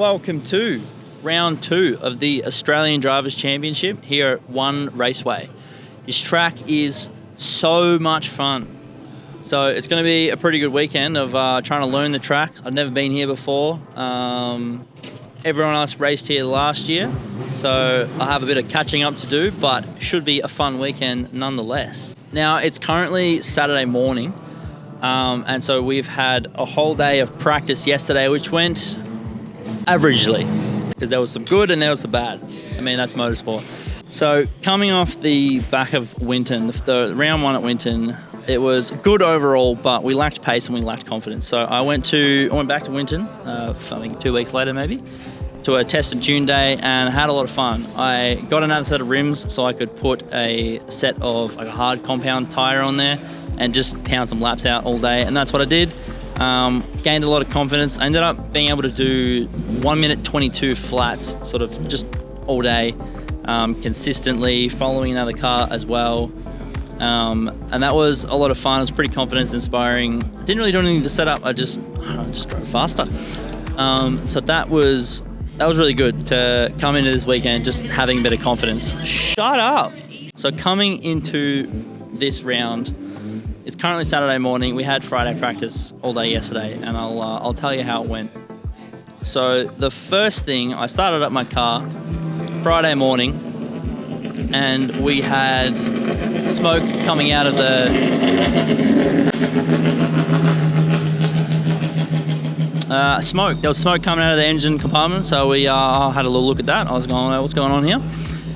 welcome to round 2 of the Australian Drivers' Championship here at One Raceway. This track is so much fun. So it's going to be a pretty good weekend of trying to learn the track. I've never been here before. Everyone else raced here last year, so I have a bit of catching up to do, but should be a fun weekend nonetheless. Now, it's currently Saturday morning, and so we've had a whole day of practice yesterday, which went averagely, because there was some good and there was some bad. I mean, that's motorsport. So coming off the back of Winton, the round 1 at Winton, it was good overall, but we lacked pace and we lacked confidence. So I went back to Winton, I think 2 weeks later maybe, to a test at June day and had a lot of fun. I got another set of rims so I could put a set of like a hard compound tyre on there and just pound some laps out all day, and that's what I did. Gained a lot of confidence. I ended up being able to do 1 minute 22 flats, sort of just all day, consistently, following another car as well. And that was a lot of fun. It was pretty confidence inspiring. Didn't really do anything to set up. I just drove faster. So that was really good to come into this weekend just having a bit of confidence. Shut up. So coming into this round, it's currently Saturday morning. We had Friday practice all day yesterday, and I'll tell you how it went. So the first thing, I started up my car Friday morning, and we had smoke coming out of the smoke. There was smoke coming out of the engine compartment, so we had a little look at that. I was going, what's going on here?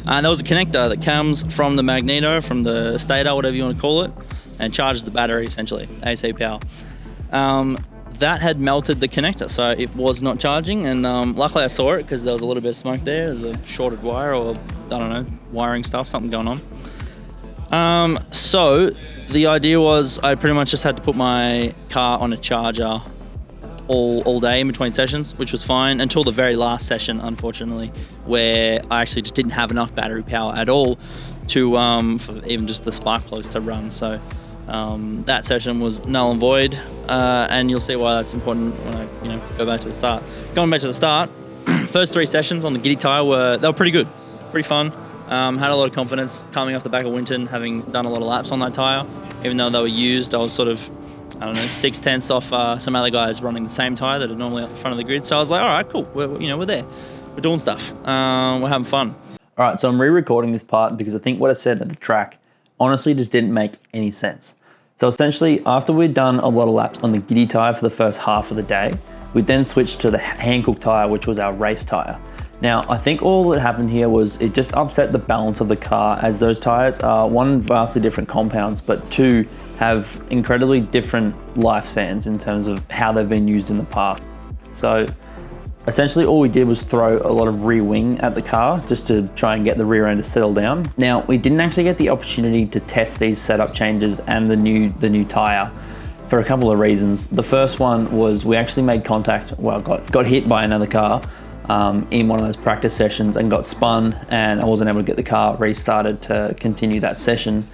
And there was a connector that comes from the magneto, from the stator, whatever you want to call it, and charges the battery, essentially, AC power. That had melted the connector, so it was not charging, and luckily I saw it because there was a little bit of smoke there. There's a shorted wire, or I don't know, wiring stuff, something going on. So the idea was I pretty much just had to put my car on a charger all day in between sessions, which was fine until the very last session, unfortunately, where I actually just didn't have enough battery power at all to for even just the spark plugs to run. So that session was null and void, and you'll see why that's important when I go back to the start. Going back to the start, first 3 sessions on the Giddy tyre were pretty good, pretty fun. Had a lot of confidence coming off the back of Winton, having done a lot of laps on that tyre. Even though they were used, I was sort of, 6/10 off some other guys running the same tyre that are normally at the front of the grid. So I was like, all right, cool, we're there. We're doing stuff. We're having fun. All right, so I'm re-recording this part because I think what I said at the track honestly just didn't make any sense. So essentially, after we'd done a lot of laps on the Giddy tyre for the first half of the day, we then switched to the Hankook tyre, which was our race tyre. Now, I think all that happened here was it just upset the balance of the car, as those tyres are, 1, vastly different compounds, but 2, have incredibly different lifespans in terms of how they've been used in the past. So essentially all we did was throw a lot of rear wing at the car just to try and get the rear end to settle down. Now, we didn't actually get the opportunity to test these setup changes and the new tyre for a couple of reasons. The first one was we actually made contact, got hit by another car in one of those practice sessions and got spun, and I wasn't able to get the car restarted to continue that session.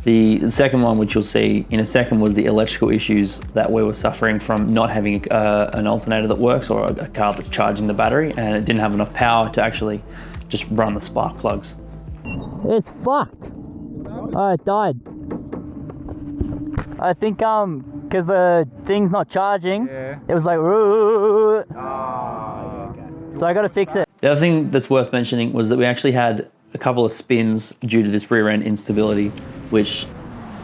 The second one, which you'll see in a second, was the electrical issues that we were suffering from not having an alternator that works, or a car that's charging the battery, and it didn't have enough power to actually just run the spark plugs. It's fucked. Oh, it died. I think because the thing's not charging, it was like, so I got to fix it. The other thing that's worth mentioning was that we actually had a couple of spins due to this rear end instability, which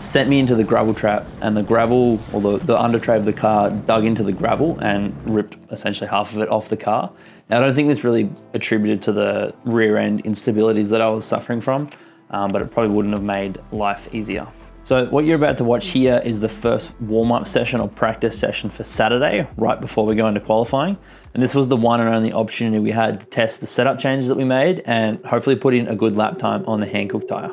sent me into the gravel trap, and the gravel, or the under tray of the car, dug into the gravel and ripped essentially half of it off the car. Now, I don't think this really attributed to the rear end instabilities that I was suffering from, but it probably wouldn't have made life easier. So what you're about to watch here is the first warm-up session or practice session for Saturday, right before we go into qualifying. And this was the one and only opportunity we had to test the setup changes that we made and hopefully put in a good lap time on the Hankook tyre.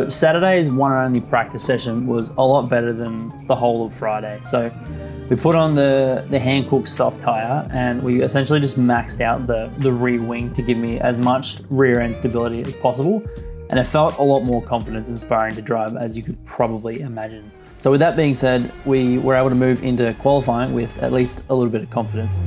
So Saturday's one and only practice session was a lot better than the whole of Friday. So we put on the hand-cooked soft tyre, and we essentially just maxed out the rear wing to give me as much rear end stability as possible. And it felt a lot more confidence inspiring to drive, as you could probably imagine. So with that being said, we were able to move into qualifying with at least a little bit of confidence.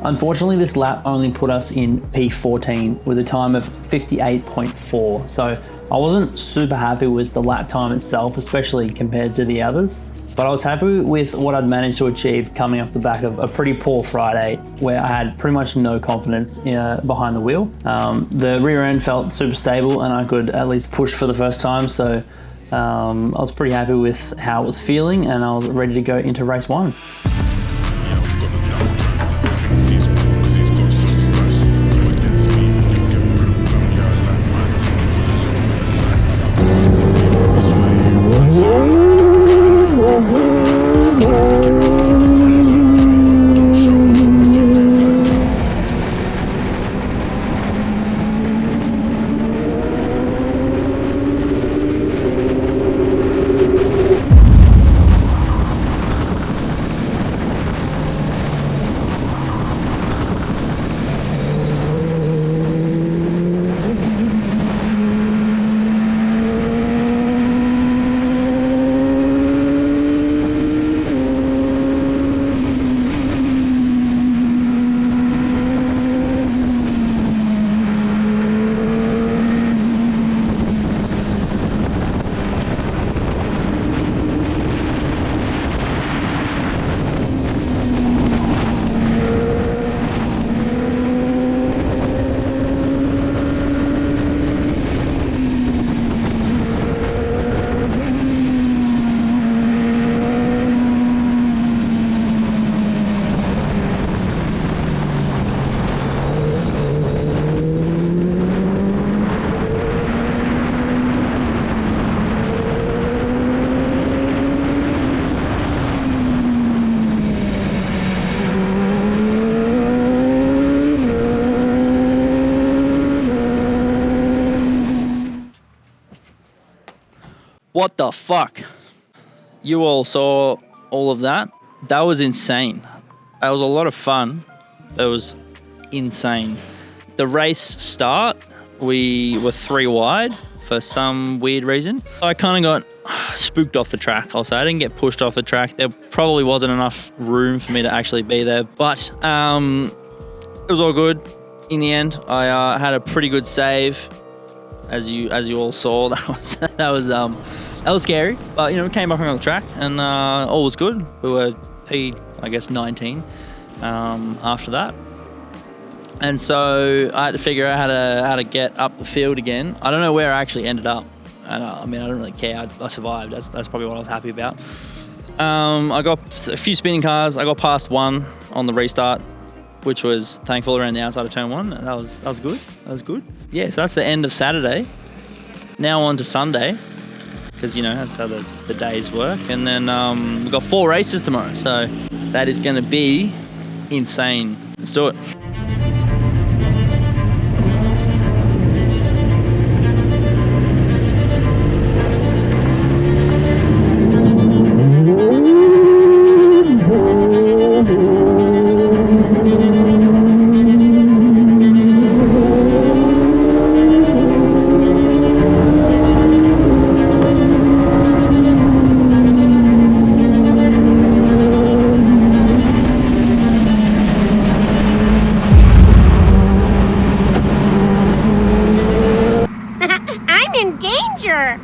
Unfortunately, this lap only put us in P14 with a time of 58.4. So I wasn't super happy with the lap time itself, especially compared to the others. But I was happy with what I'd managed to achieve coming off the back of a pretty poor Friday where I had pretty much no confidence behind the wheel. The rear end felt super stable and I could at least push for the first time. So I was pretty happy with how it was feeling and I was ready to go into race one. What the fuck? You all saw all of that? That was insane. That was a lot of fun. It was insane. The race start, we were 3 wide for some weird reason. I kind of got spooked off the track, I'll say. I didn't get pushed off the track. There probably wasn't enough room for me to actually be there, but it was all good. In the end, I had a pretty good save. As you all saw, that was scary, but we came back on the track and all was good. We were P19 after that, and so I had to figure out how to get up the field again. I don't know where I actually ended up, and I don't really care. I survived. That's probably what I was happy about. I got a few spinning cars. I got past one on the restart, which was thankful around the outside of turn one. That was good. That was good. Yeah, so that's the end of Saturday. Now on to Sunday, because that's how the days work. And then we've got 4 races tomorrow, so that is going to be insane. Let's do it. I'm in danger!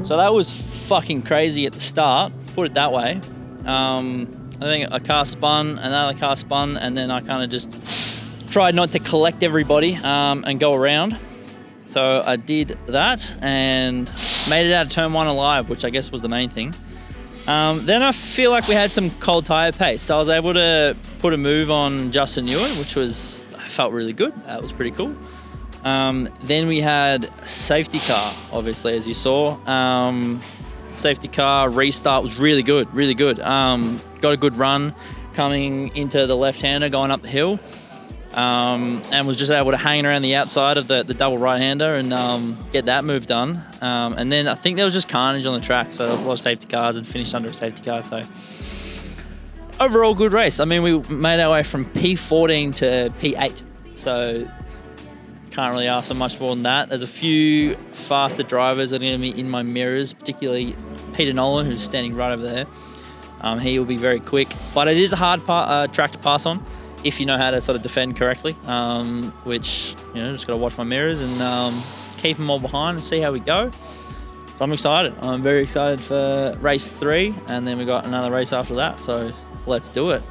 So that was fucking crazy at the start, put it that way. I think a car spun, another car spun, and then I kind of just tried not to collect everybody and go around. So I did that and made it out of turn 1 alive, which I guess was the main thing. Then I feel like we had some cold tyre pace. So I was able to put a move on Justin Ewan, which felt really good. That was pretty cool. Then we had safety car, obviously, as you saw. Safety car restart was really good, really good. Got a good run coming into the left-hander going up the hill. And was just able to hang around the outside of the double right-hander and get that move done. And then I think there was just carnage on the track, so there was a lot of safety cars and finished under a safety car. So overall, good race. I mean, we made our way from P14 to P8, so can't really ask for much more than that. There's a few faster drivers that are going to be in my mirrors, particularly Peter Nolan, who's standing right over there. He will be very quick, but it is a hard track to pass on if you know how to sort of defend correctly, which, just got to watch my mirrors and keep them all behind and see how we go. So I'm excited. I'm very excited for race 3, and then we got another race after that, so let's do it.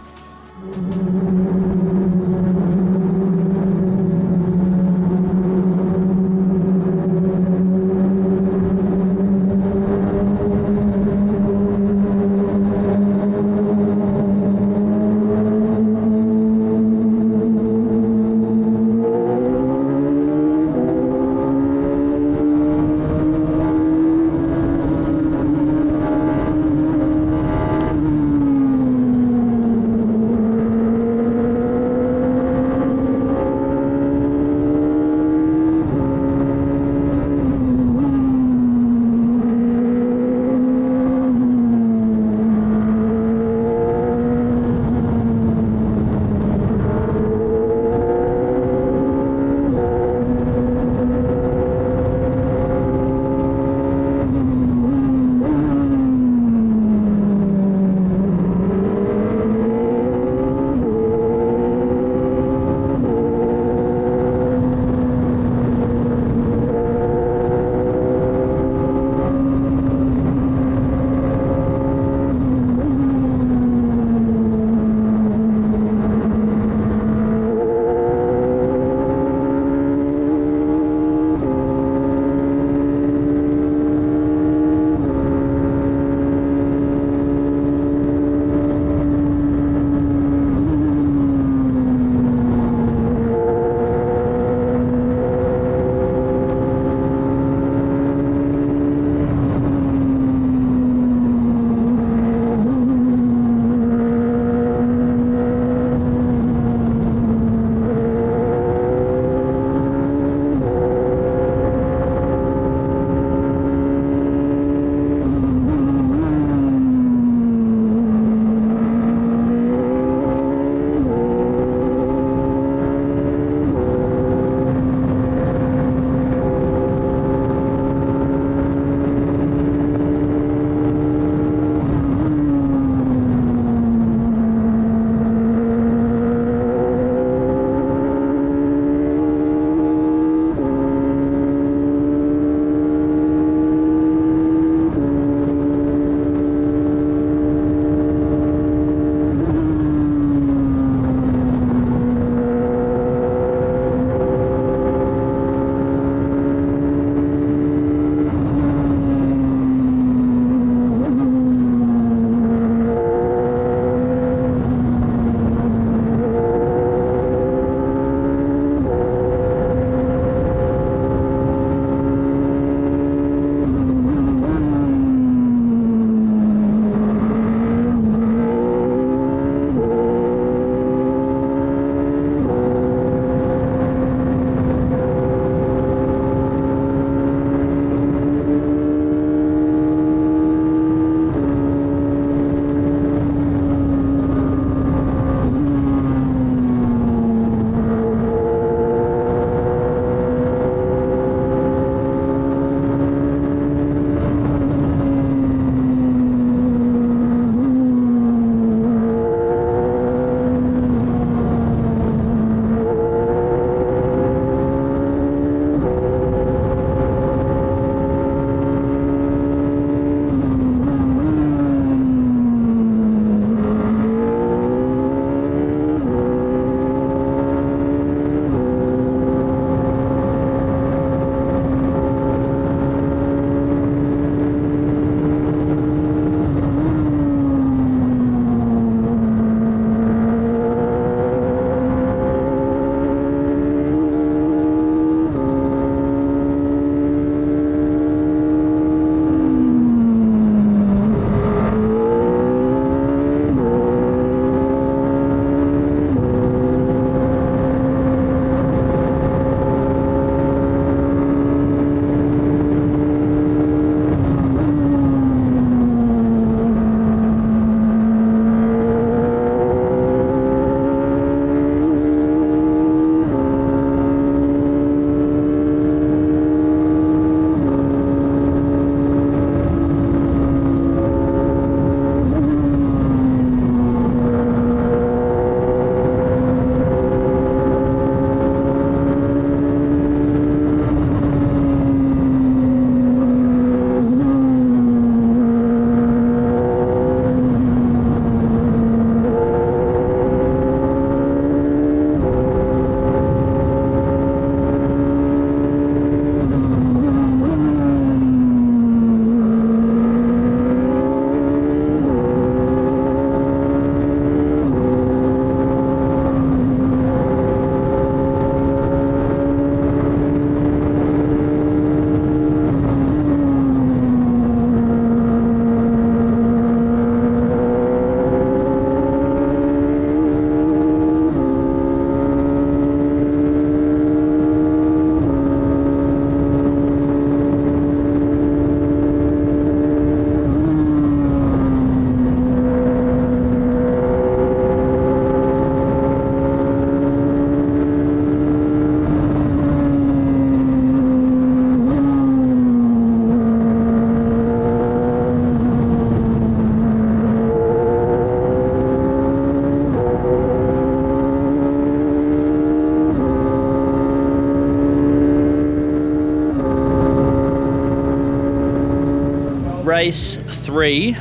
race 3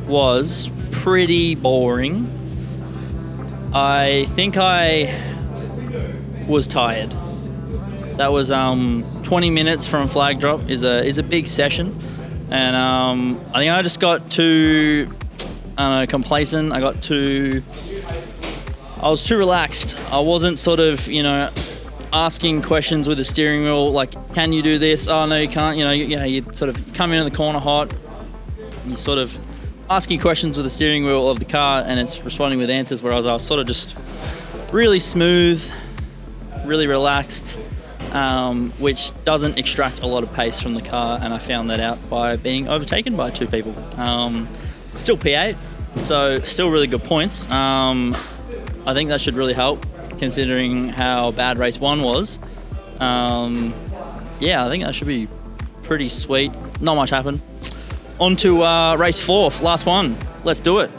was pretty boring. I think I was tired. That was 20 minutes from flag drop is a big session, and I think I just got too complacent. I was too relaxed. I wasn't sort of asking questions with the steering wheel like, can you do this? Oh no, you can't. You sort of come into the corner hot. You sort of asking questions with the steering wheel of the car, and it's responding with answers. Whereas I was sort of just really smooth, really relaxed, which doesn't extract a lot of pace from the car, and I found that out by being overtaken by 2 people. Still P8, so still really good points. I think that should really help, considering how bad race 1 was. Yeah, I think that should be pretty sweet. Not much happened. On to race 4, last one. Let's do it.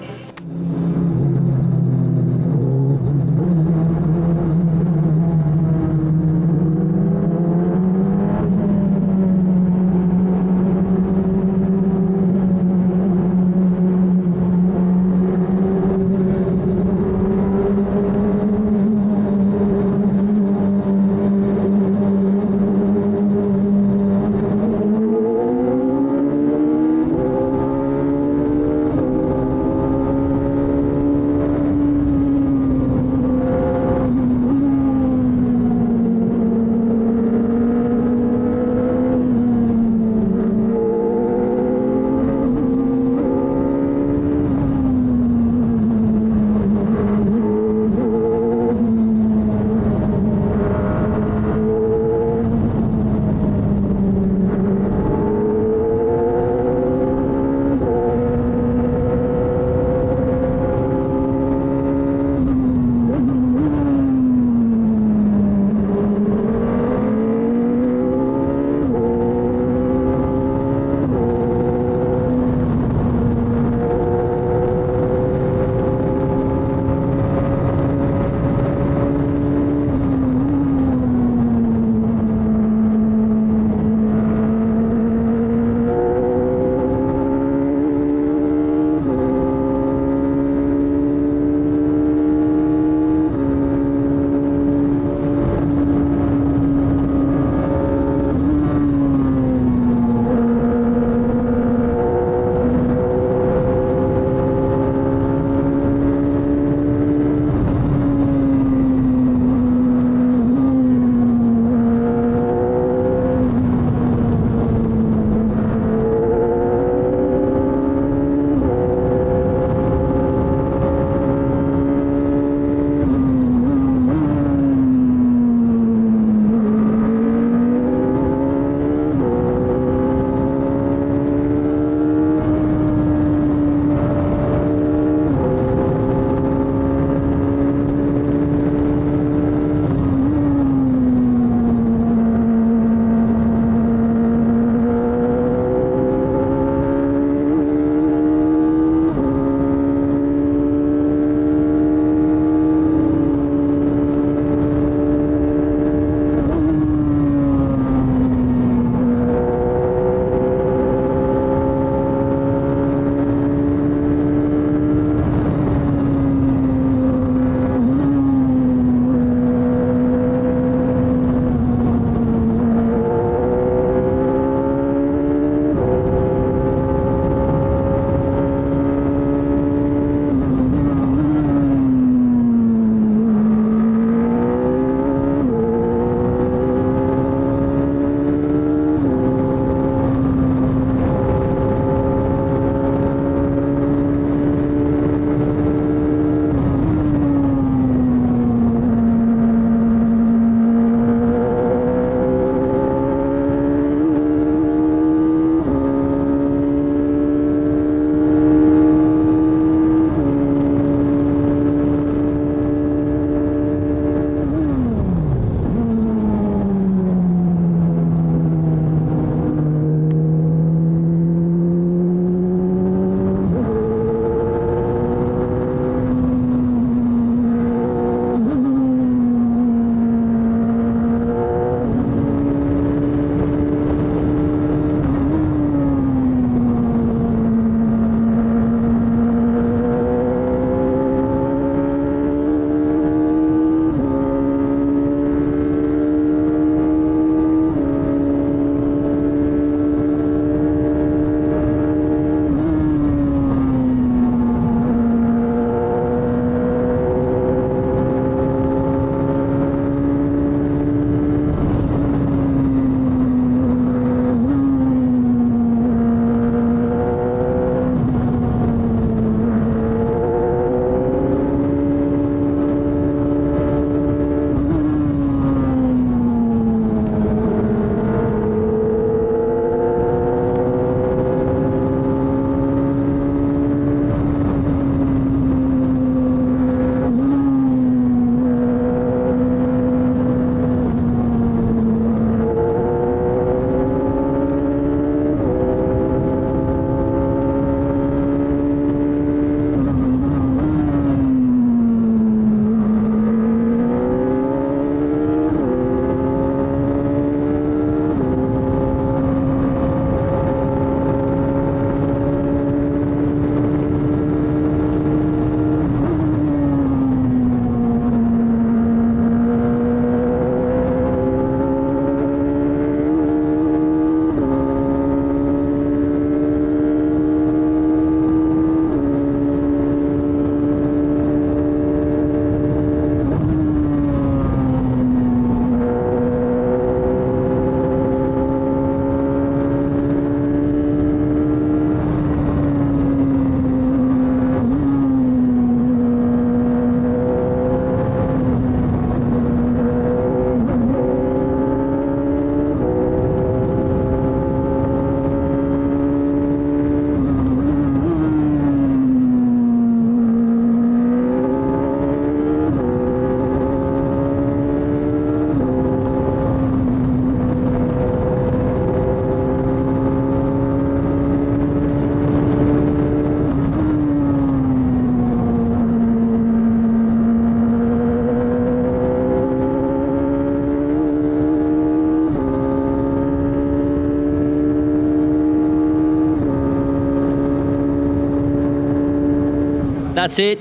that's it.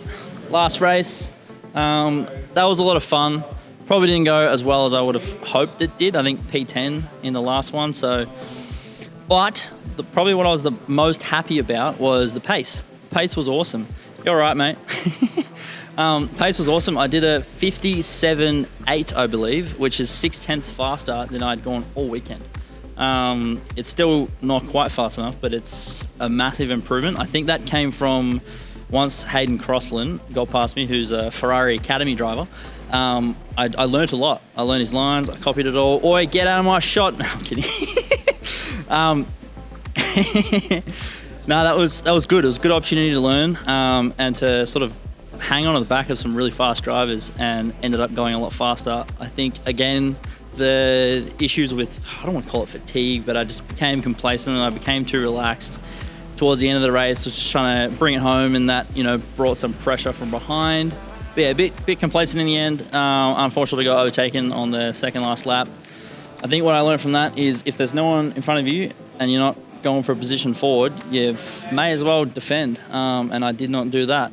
Last race. That was a lot of fun. Probably didn't go as well as I would have hoped it did. I think P10 in the last one. But probably what I was the most happy about was the pace. Pace was awesome. You're all right, mate. Pace was awesome. I did a 57.8, I believe, which is 0.6 faster than I'd gone all weekend. It's still not quite fast enough, but it's a massive improvement. I think that came from once Hayden Crossland got past me, who's a Ferrari Academy driver. I learned a lot. I learned his lines. I copied it all. Oi, get out of my shot. No, I'm kidding. No, that was good. It was a good opportunity to learn and to sort of hang on to the back of some really fast drivers, and ended up going a lot faster. I think, again, the issues with, I don't want to call it fatigue, but I just became complacent and I became too relaxed towards the end of the race. Was just trying to bring it home, and that, brought some pressure from behind. But yeah, a bit complacent in the end. Unfortunately, got overtaken on the second last lap. I think what I learned from that is if there's no one in front of you and you're not going for a position forward, you may as well defend. And I did not do that.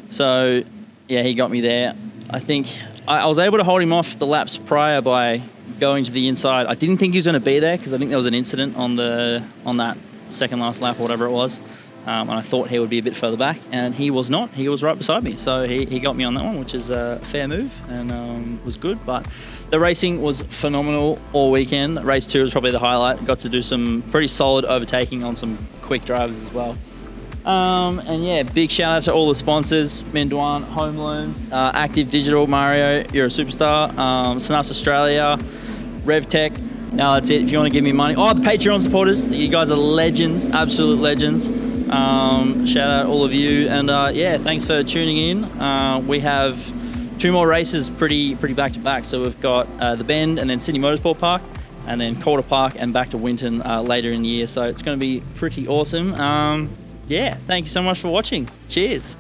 So yeah, he got me there. I think I was able to hold him off the laps prior by going to the inside. I didn't think he was going to be there because I think there was an incident on that second last lap or whatever it was. And I thought he would be a bit further back, and he was not. He was right beside me. So he got me on that one, which is a fair move, and was good. But the racing was phenomenal all weekend. Race 2 was probably the highlight. Got to do some pretty solid overtaking on some quick drivers as well. And yeah, big shout out to all the sponsors: Menduan Home Loans, Active Digital, Mario, you're a superstar, Snas Australia, RevTech. Now that's it. If you want to give me money, the Patreon supporters, you guys are legends, absolute legends. Shout out all of you, and yeah, thanks for tuning in. We have 2 more races pretty back to back. So we've got the Bend, and then Sydney Motorsport Park, and then Calder Park, and back to Winton later in the year. So it's going to be pretty awesome. Yeah, thank you so much for watching. Cheers.